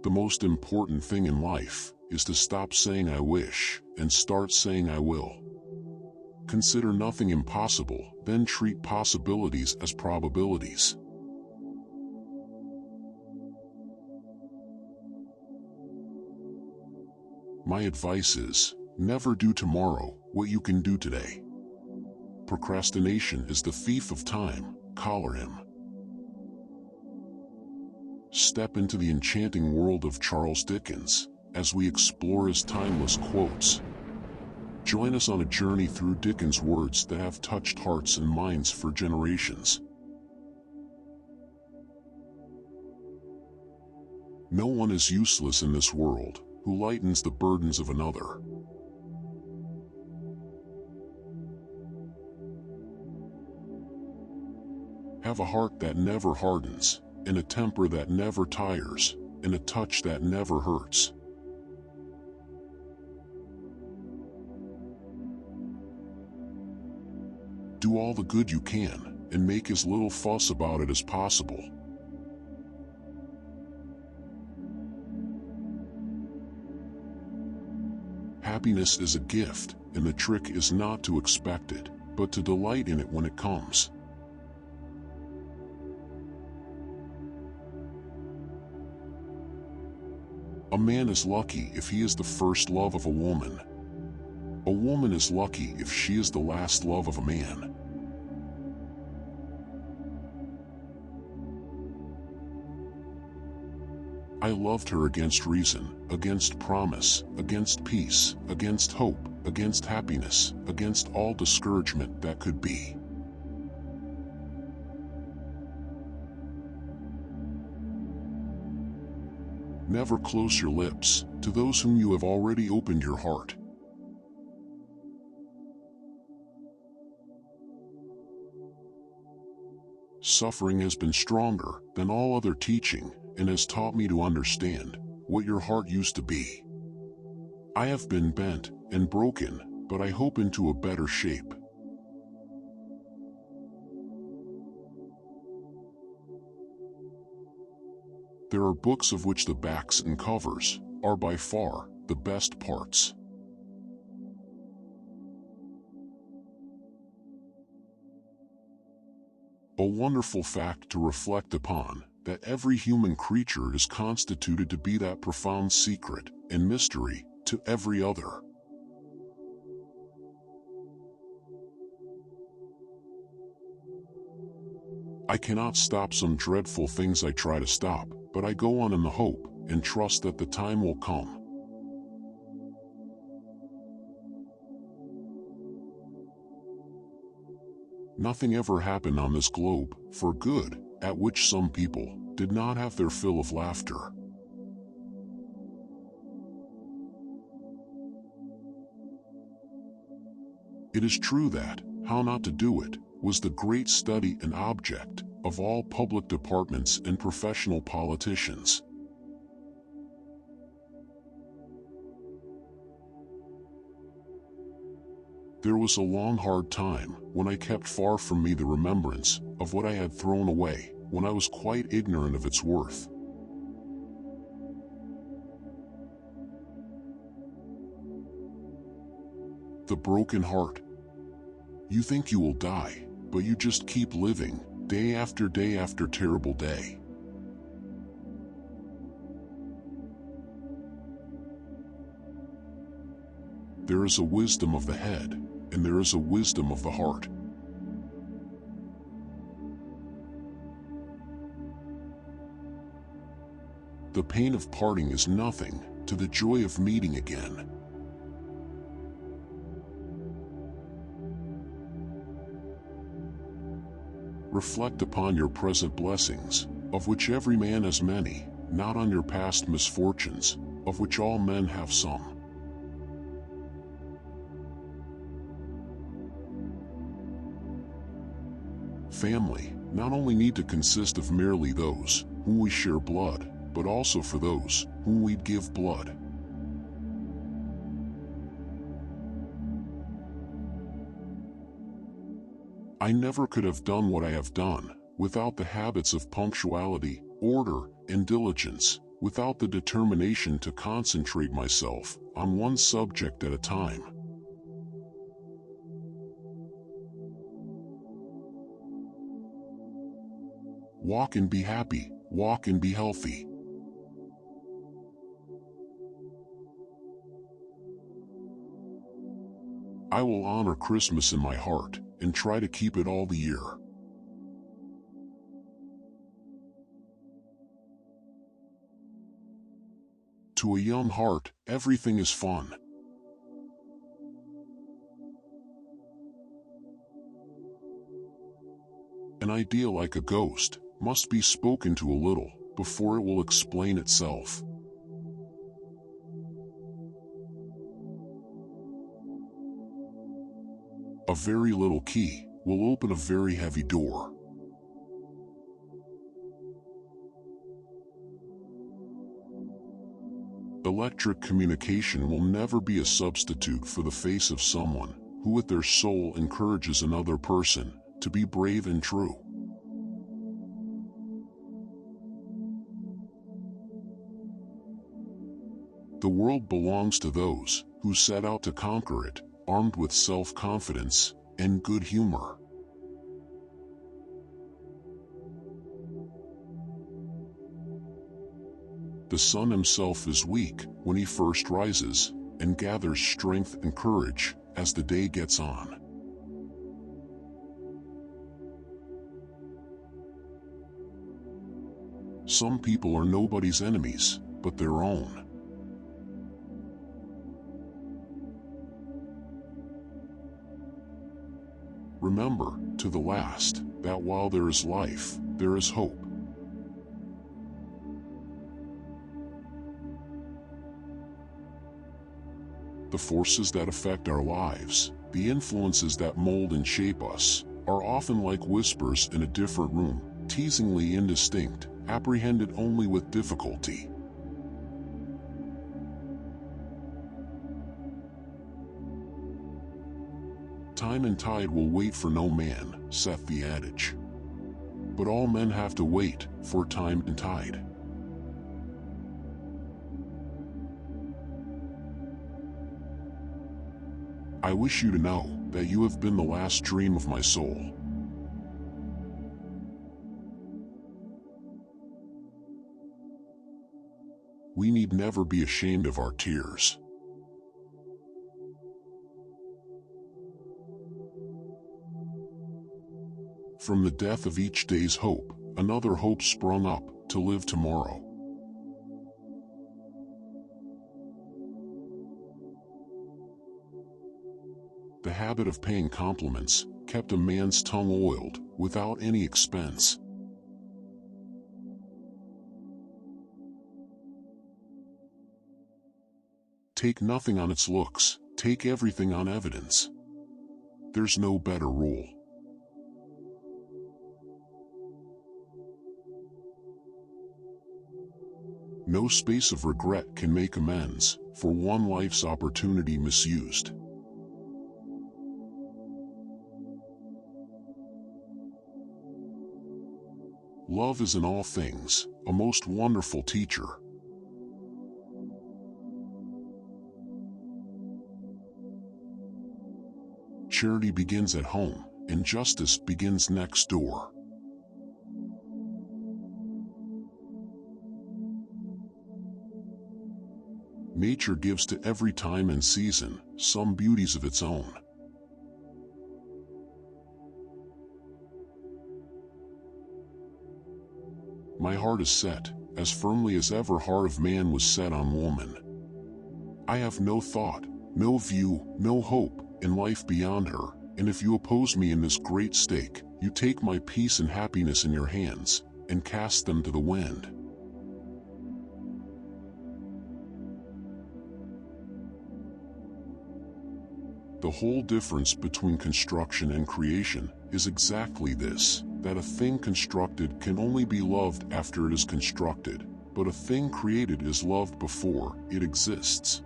The most important thing in life is to stop saying I wish and start saying I will. Consider nothing impossible, then treat possibilities as probabilities. My advice is, never do tomorrow what you can do today. Procrastination is the thief of time, collar him. Step into the enchanting world of Charles Dickens as we explore his timeless quotes. Join us on a journey through Dickens' words that have touched hearts and minds for generations. No one is useless in this world who lightens the burdens of another. Have a heart that never hardens, and a temper that never tires, and a touch that never hurts. Do all the good you can, and make as little fuss about it as possible. Happiness is a gift, and the trick is not to expect it, but to delight in it when it comes. A man is lucky if he is the first love of a woman. A woman is lucky if she is the last love of a man. I loved her against reason, against promise, against peace, against hope, against happiness, against all discouragement that could be. Never close your lips to those whom you have already opened your heart. Suffering has been stronger than all other teaching and has taught me to understand what your heart used to be. I have been bent and broken, but I hope into a better shape. There are books of which the backs and covers are by far the best parts. A wonderful fact to reflect upon, that every human creature is constituted to be that profound secret and mystery to every other. I cannot stop some dreadful things I try to stop, but I go on in the hope and trust that the time will come. Nothing ever happened on this globe for good at which some people did not have their fill of laughter. It is true that how not to do it was the great study and object of all public departments and professional politicians. There was a long hard time when I kept far from me the remembrance of what I had thrown away when I was quite ignorant of its worth. The broken heart. You think you will die, but you just keep living, day after terrible day. There is a wisdom of the head, and there is a wisdom of the heart. The pain of parting is nothing to the joy of meeting again. Reflect upon your present blessings, of which every man has many, not on your past misfortunes, of which all men have some. Family not only need to consist of merely those whom we share blood, but also for those whom we'd give blood. I never could have done what I have done without the habits of punctuality, order, and diligence, without the determination to concentrate myself on one subject at a time. Walk and be happy, walk and be healthy. I will honor Christmas in my heart and try to keep it all the year. To a young heart, everything is fun. An idea like a ghost must be spoken to a little before it will explain itself. A very little key will open a very heavy door. Electric communication will never be a substitute for the face of someone who with their soul encourages another person to be brave and true. The world belongs to those who set out to conquer it, armed with self-confidence and good humor. The sun himself is weak when he first rises, and gathers strength and courage as the day gets on. Some people are nobody's enemies, but their own. Remember, to the last, that while there is life, there is hope. The forces that affect our lives, the influences that mold and shape us, are often like whispers in a different room, teasingly indistinct, apprehended only with difficulty. Time and tide will wait for no man, saith the adage. But all men have to wait for time and tide. I wish you to know that you have been the last dream of my soul. We need never be ashamed of our tears. From the death of each day's hope, another hope sprung up to live tomorrow. The habit of paying compliments kept a man's tongue oiled without any expense. Take nothing on its looks, take everything on evidence. There's no better rule. No space of regret can make amends for one life's opportunity misused. Love is in all things a most wonderful teacher. Charity begins at home, and justice begins next door. Nature gives to every time and season some beauties of its own. My heart is set, as firmly as ever heart of man was set on woman. I have no thought, no view, no hope in life beyond her, and if you oppose me in this great stake, you take my peace and happiness in your hands, and cast them to the wind. The whole difference between construction and creation is exactly this, that a thing constructed can only be loved after it is constructed, but a thing created is loved before it exists.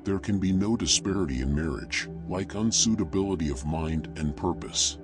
There can be no disparity in marriage, like unsuitability of mind and purpose.